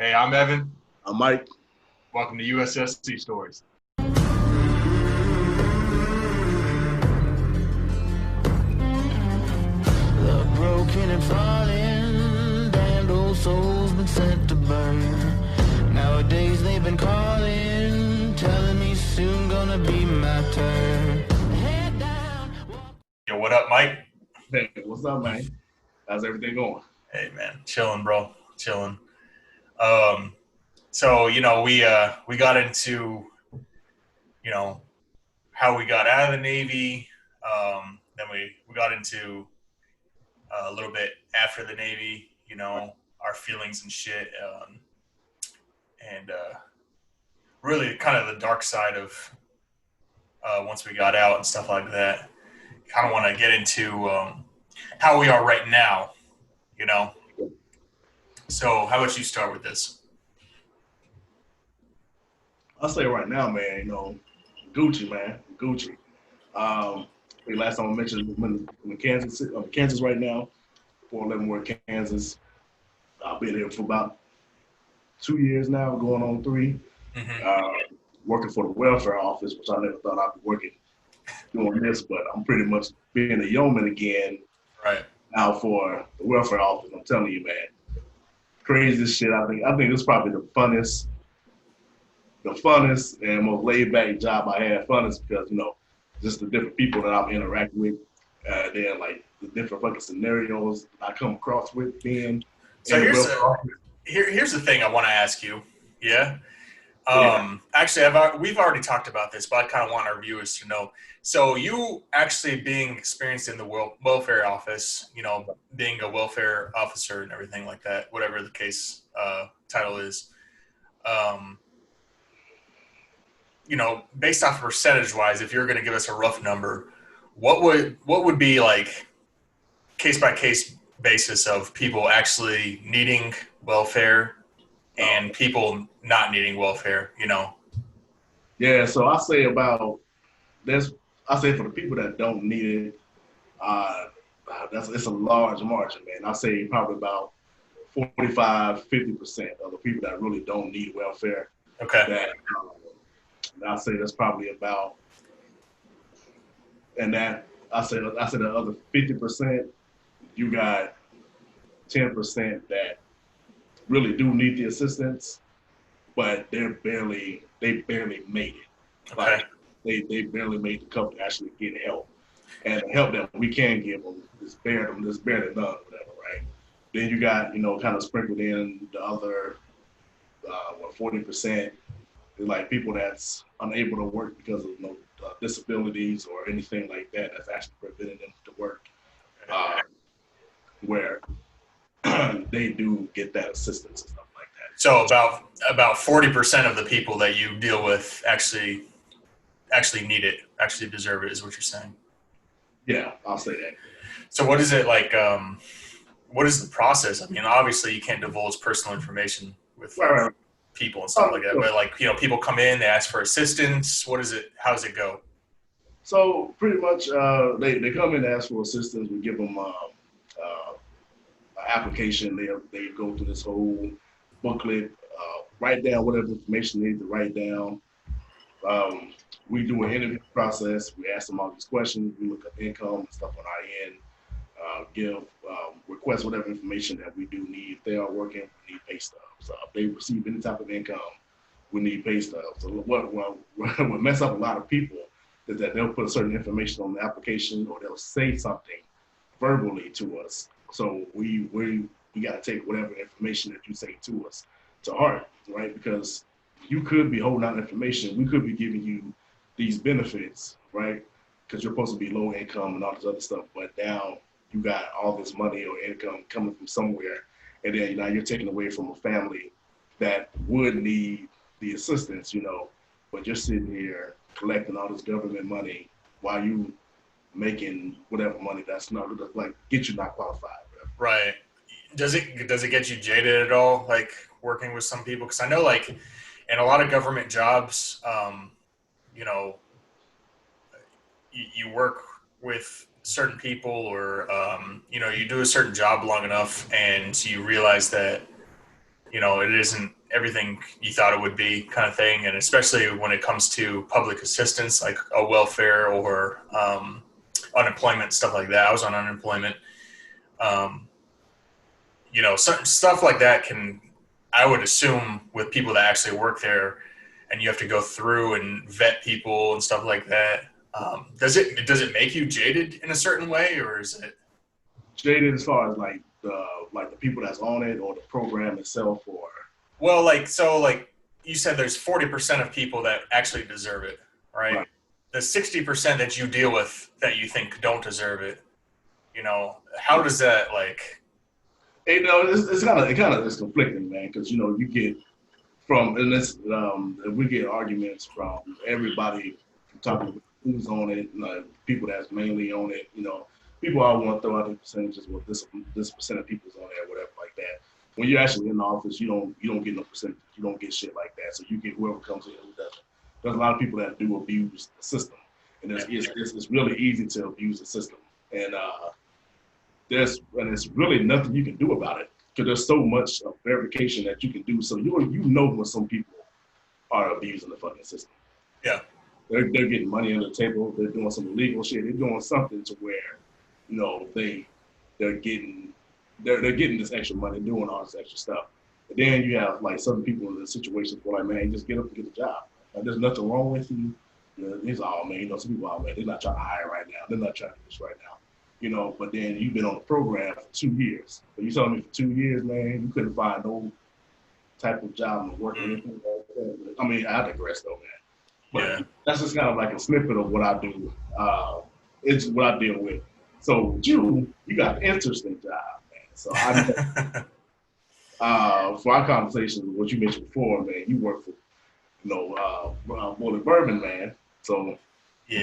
Hey, I'm Evan. I'm Mike. Welcome to USSC Stories. The broken and falling, damned old souls been sent to burn. Nowadays they've been calling, telling me soon gonna be my turn. Head down. Yo, what up, Mike? Hey, what's up, man? How's everything going? Hey, man, chilling, bro, chilling. Um, so we got into how we got out of the Navy. Then we got into a little bit after the Navy. Our feelings and shit, and really kind of the dark side of once we got out and stuff like that. Kind of want to get into how we are right now. You know. So how about you start with this? I'll say right now, man, Gucci, man, Gucci. The last time I mentioned when Kansas right now, Fort Leavenworth, Kansas. I've been here for about 2 years now, going on three. Mm-hmm. Working for the welfare office, which I never thought I'd be working doing this, but I'm pretty much being a yeoman again Right. now for the welfare office. I'm telling you, man, craziest shit. I think this is probably the funnest and most laid back job I had. Funnest because just the different people that I'm interacting with, then like the different fucking scenarios I come across with being So in the here's welfare the office. here's the thing I want to ask you. Yeah. Yeah. Actually, we've already talked about this, but I kind of want our viewers to know. So you actually being experienced in the welfare office, being a welfare officer and everything like that, whatever the case title is. Um, based off percentage wise, if you're going to give us a rough number, what would be like case by case basis of people actually needing welfare and people not needing welfare? Yeah, so I say for the people that don't need it, uh, it's a large margin, man. I say probably about 45, 50% of the people that really don't need welfare. Okay. That I say that's probably about, and that I say the other 50%, you got 10% that really do need the assistance, but they barely made it. Okay. Like they barely made the cut to actually get help. And the help that we can give them is barely none, whatever, right? Then you got, kind of sprinkled in the other, 40% is like people that's unable to work because of disabilities or anything like that that's actually preventing them to work, where they do get that assistance and stuff like that. So about 40% of the people that you deal with actually need it, actually deserve it, is what you're saying. Yeah, I'll say that. So what is it like? What is the process? I mean, obviously you can't divulge personal information with Right, right, right. people and stuff like that. But like, people come in, they ask for assistance. What is it? How does it go? So pretty much, they come in and ask for assistance. We give them an application. They go through this whole booklet, write down whatever information they need to write down. Um, we do an interview process. We ask them all these questions. We look up income and stuff on our end. Give request whatever information that we do need. If they are working, we need pay stubs. So if they receive any type of income, we need pay stubs. So what mess up a lot of people is that they'll put certain information on the application or they'll say something verbally to us. So we got to take whatever information that you say to us to heart, right? Because you could be holding out information. We could be giving you these benefits, right? Because you're supposed to be low income and all this other stuff, but now you got all this money or income coming from somewhere, and then now you're taking away from a family that would need the assistance, but you're sitting here collecting all this government money while you making whatever money that's not like get you not qualified. Whatever. Right. Does it get you jaded at all? Like working with some people? Because I know like in a lot of government jobs, you know, you work with certain people or you do a certain job long enough and you realize that it isn't everything you thought it would be, kind of thing. And especially when it comes to public assistance, like a welfare or unemployment, stuff like that. I was on unemployment. Um, certain stuff like that I would assume, with people that actually work there, and you have to go through and vet people and stuff like that. Does it make you jaded in a certain way, or is it Jaded as far as like the people that's on it or the program itself, or well, like you said, there's 40% of people that actually deserve it, right? right. The 60% that you deal with that you think don't deserve it, how does that It's kind of it's conflicting, man, because you get from and this we get arguments from everybody talking about who's on it, people that's mainly on it. People all want to throw out the percentages. Well, this percent of people's on there, whatever like that. When you're actually in the office, you don't get no percentage. You don't get shit like that. So you get whoever comes in who doesn't. There's a lot of people that do abuse the system, and it's really easy to abuse the system. And it's really nothing you can do about it because there's so much of verification that you can do. So you know when some people are abusing the fucking system. yeah, They're getting money under the table. They're doing some illegal shit. They're doing something to where they're getting this extra money, doing all this extra stuff. But then you have like some people in the situations where like, man, just get up and get a job. Like, there's nothing wrong with you. It's all, man. Some people out, man, they're not trying to hire right now. They're not trying to do this right now. But then you've been on the program for 2 years. But you telling me for 2 years, man, you couldn't find no type of job or work or anything like that. I mean, I digress though, man. But that's just kind of like a snippet of what I do. It's what I deal with. So you got an interesting job, man. So for our conversation, what you mentioned before, man, you work for, Bullet Bourbon, man. So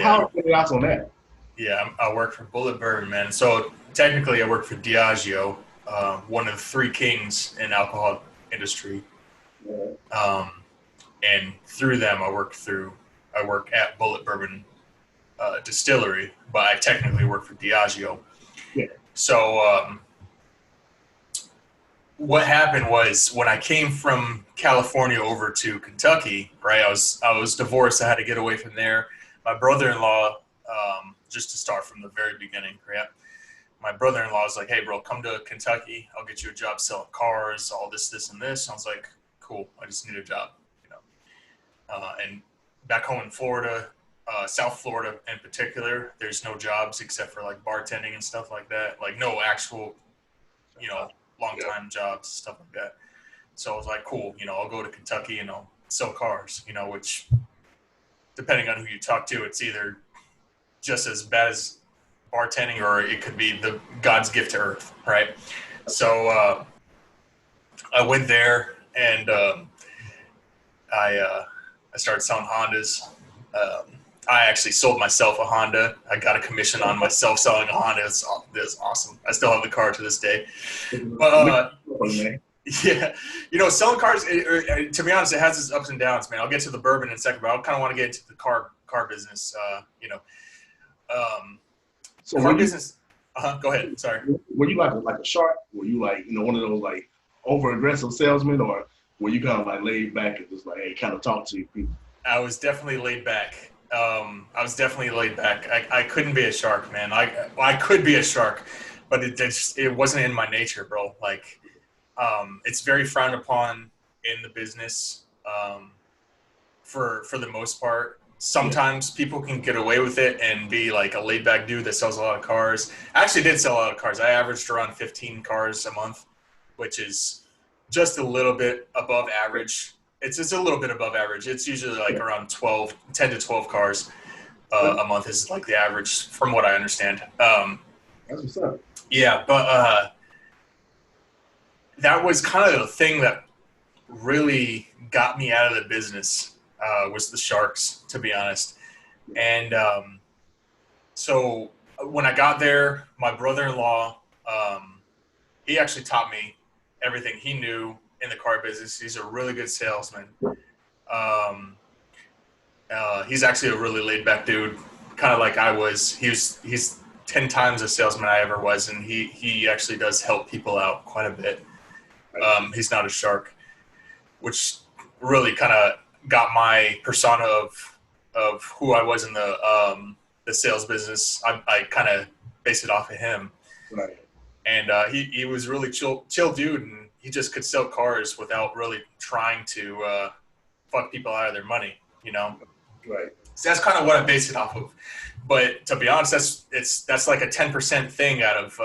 how are you out on that? Yeah, I work for Bullet Bourbon, man. So technically, I work for Diageo, one of the three kings in alcohol industry. Yeah. And through them, I work at Bullet Bourbon Distillery, but I technically work for Diageo. Yeah. So what happened was when I came from California over to Kentucky, right? I was divorced. I had to get away from there. My brother-in-law, just to start from the very beginning, right? My brother-in-law was like, "Hey, bro, come to Kentucky. I'll get you a job selling cars, all this, and this." I was like, "Cool. I just need a job." And back home in Florida, South Florida in particular, there's no jobs except for like bartending and stuff like that. Like no actual, long time jobs, stuff like that. So I was like, cool, I'll go to Kentucky and I'll sell cars, which depending on who you talk to, it's either just as bad as bartending or it could be the God's gift to earth, right? So I went there and I started selling Hondas. I actually sold myself a Honda. I got a commission on myself selling a Honda. It's awesome. I still have the car to this day. But yeah, selling cars. To be honest, it has its ups and downs, man. I'll get to the bourbon in a second, but I kind of want to get into the car business. So car business. Go ahead. Sorry. Were you like a shark? Were you like one of those like over aggressive salesmen, or were you kind of like laid back and just like, hey, kind of talk to people? I was definitely laid back. I couldn't be a shark, man. I could be a shark, but it wasn't in my nature, bro. Like, it's very frowned upon in the business, for the most part. Sometimes people can get away with it and be like a laid back dude that sells a lot of cars. I actually did sell a lot of cars. I averaged around 15 cars a month, which is just a little bit above average. It's a little bit above average. It's usually like around 10 to 12 cars a month is like the average from what I understand. That's what's up. Yeah, but that was kind of the thing that really got me out of the business, was the sharks, to be honest. And so when I got there, my brother-in-law, he actually taught me everything he knew in the car business. He's a really good salesman. He's actually a really laid back dude, kind of like I was. He's 10 times the salesman I ever was, and he actually does help people out quite a bit. He's not a shark. which really kind of got my persona of who I was in the sales business. I kind of based it off of him, Right. and he was really chill dude, and he just could sell cars without really trying to fuck people out of their money, you know. Right. So that's kind of what I base it off of. But to be honest, that's like a 10% thing out of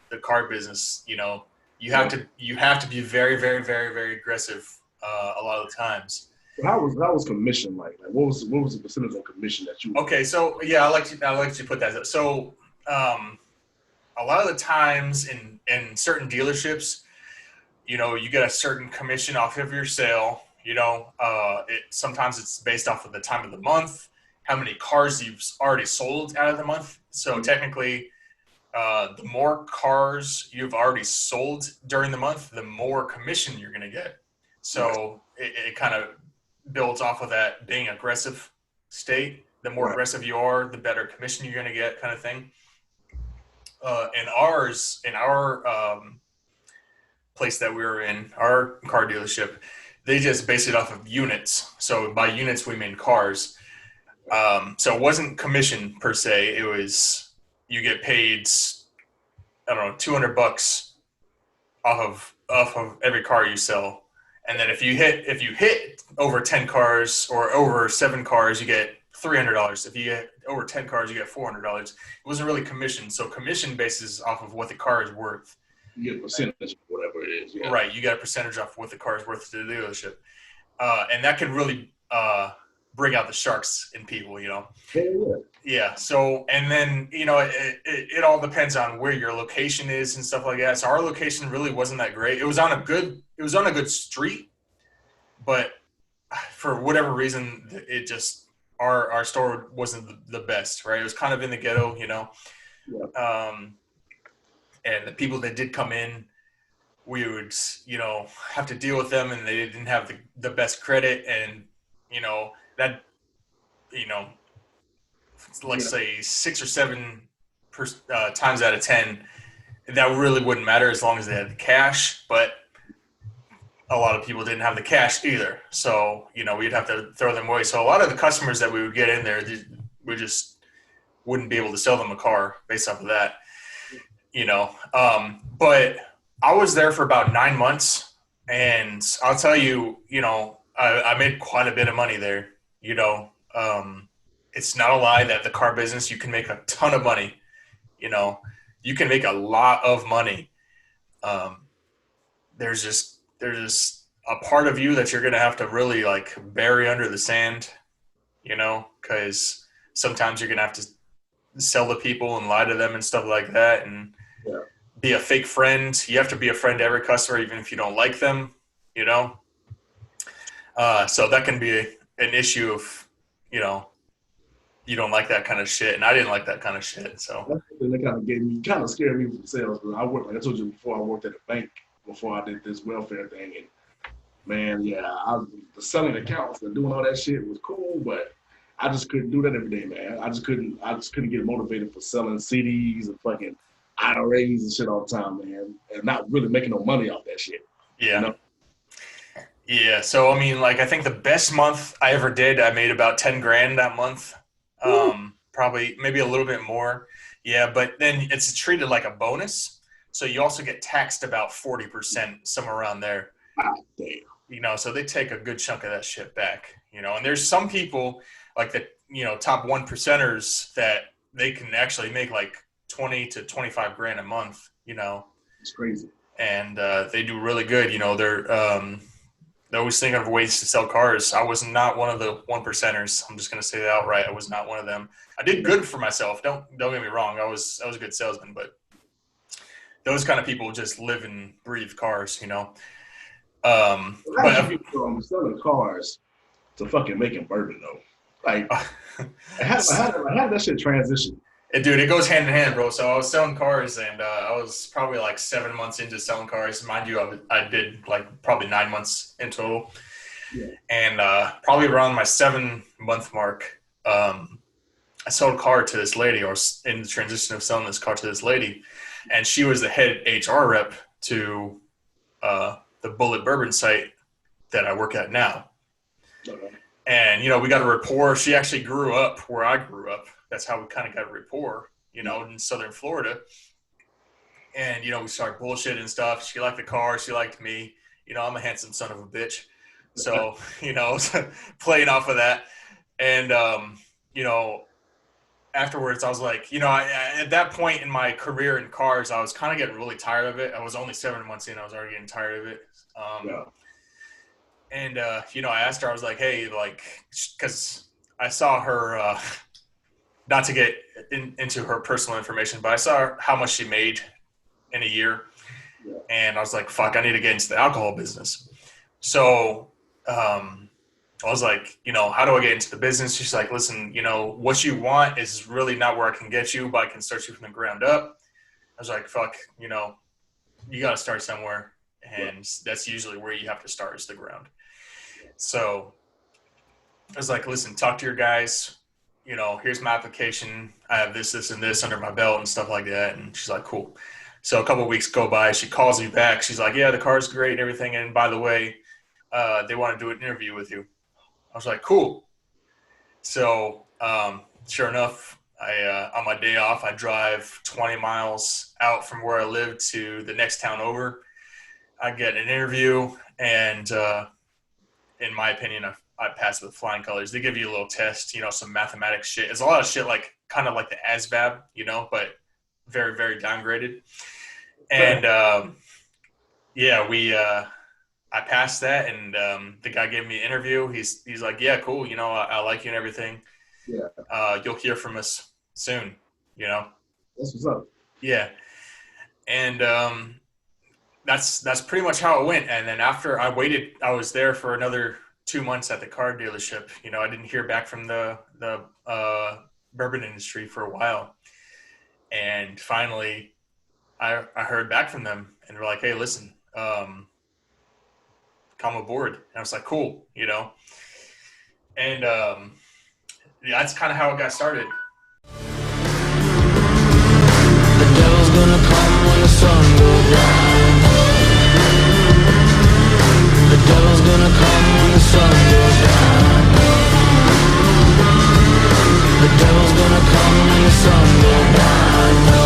the car business. You know, you have to be very very very very aggressive a lot of the times. How was commission like? Like what was the percentage of commission that you? Okay, so yeah, I like to put that. So a lot of the times in certain dealerships, you know, you get a certain commission off of your sale. You know, sometimes it's based off of the time of the month, how many cars you've already sold out of the month. So technically, the more cars you've already sold during the month, the more commission you're going to get. So it kind of builds off of that being aggressive state. The more aggressive you are, the better commission you're going to get, kind of thing. In our place that we were in, our car dealership, they just based it off of units. So by units, we mean cars. So it wasn't commission per se. It was you get paid, I don't know, $200 off of every car you sell, and then if you hit over 10 cars or over 7 cars, you get $300. If you get over 10 cars, you get $400. It wasn't really commission. So commission bases off of what the car is worth. You get a percentage, whatever it is. Yeah. Right, you get a percentage off what the car is worth to the dealership, and that can really bring out the sharks in people, you know. Yeah. So, and then you know, it all depends on where your location is and stuff like that. So our location really wasn't that great. It was on a good street, but for whatever reason, it just our store wasn't the best. Right, it was kind of in the ghetto, you know. Yeah. And the people that did come in, we would, you know, have to deal with them, and they didn't have the best credit, and you know that, you know, like say 6 or 7 times out of 10, that really wouldn't matter as long as they had the cash. But a lot of people didn't have the cash either, so you know we'd have to throw them away. So a lot of the customers that we would get in there, we just wouldn't be able to sell them a car based off of that. You know, but I was there for about 9 months, and I'll tell you, you know, I made quite a bit of money there. You know, it's not a lie that the car business, you can make a ton of money. You know, you can make a lot of money. There's just a part of you that you're going to have to really like bury under the sand, you know, because sometimes you're going to have to sell to people and lie to them and stuff like that, and be a fake friend. You have to be a friend to every customer, even if you don't like them, you know. So that can be an issue of, you know, you don't like that kind of shit, and I didn't like that kind of shit. So that kind of scared me from sales. I worked, like I told you before, I worked at a bank before I did this welfare thing, and man, the selling accounts and doing all that shit was cool, but I just couldn't do that every day, man. I just couldn't get motivated for selling CDs and fucking IRAs and shit all the time, man, and not really making no money off that shit. Yeah. You know? Yeah. So, I mean, like, I think the best month I ever did, I made about 10 grand that month. Probably maybe a little bit more. Yeah. But then it's treated like a bonus. So you also get taxed about 40%, somewhere around there. Ah, damn. You know, so they take a good chunk of that shit back, you know, and there's some people like the, you know, top 1%ers that they can actually make like 20 to 25 grand a month, you know. It's crazy. And they do really good. You know, they're always thinking of ways to sell cars. I was not one of the 1%ers. I'm just going to say that outright. I was not one of them. I did good for myself. Don't get me wrong. I was a good salesman, but those kind of people just live and breathe cars, you know. But from selling cars to fucking making bourbon though, like how did that shit transition? Dude, it goes hand in hand, bro. So I was selling cars, and I was probably like 7 months into selling cars. Mind you, I did like probably 9 months in total. Yeah. And probably around my 7-month mark, I sold a car to this lady, or was in the transition of selling this car to this lady, and she was the head HR rep to the Bullet Bourbon site that I work at now. Okay. And, you know, we got a rapport. She actually grew up where I grew up. That's how we kind of got a rapport, you know, in Southern Florida. And, you know, we started bullshitting and stuff. She liked the car. She liked me. You know, I'm a handsome son of a bitch. So, you know, playing off of that. And, you know, afterwards, I was like, you know, at that point in my career in cars, I was kind of getting really tired of it. I was only 7 months in. I was already getting tired of it. And, you know, I asked her, I was like, hey, like, because I saw her, not to get into her personal information, but I saw how much she made in a year. Yeah. And I was like, fuck, I need to get into the alcohol business. So I was like, you know, how do I get into the business? She's like, listen, you know, what you want is really not where I can get you, but I can start you from the ground up. I was like, fuck, you know, you got to start somewhere. And that's usually where you have to start, is the ground. So I was like, listen, talk to your guys. You know, here's my application. I have this, this, and this under my belt and stuff like that. And she's like, cool. So a couple of weeks go by. She calls me back. She's like, yeah, the car's great and everything. And by the way, they want to do an interview with you. I was like, cool. So sure enough, on my day off, I drive 20 miles out from where I live to the next town over. I get an interview, and in my opinion, I passed with flying colors. They give you a little test, you know, some mathematics shit. It's a lot of shit like kind of like the ASVAB, you know, but very, very downgraded. And yeah, I passed that, and the guy gave me an interview. He's like, yeah, cool. You know, I like you and everything. Yeah. You'll hear from us soon, you know? That's what's up. Yeah. And that's pretty much how it went. And then after I was there for another 2 months at the car dealership. You know, I didn't hear back from the bourbon industry for a while. And finally, I heard back from them, and they're like, hey, listen, come aboard. And I was like, cool, you know? And yeah, that's kind of how it got started. The devil's gonna come when the sun goes down. The devil's gonna come when the sun goes down. The devil's gonna come when the sun goes down.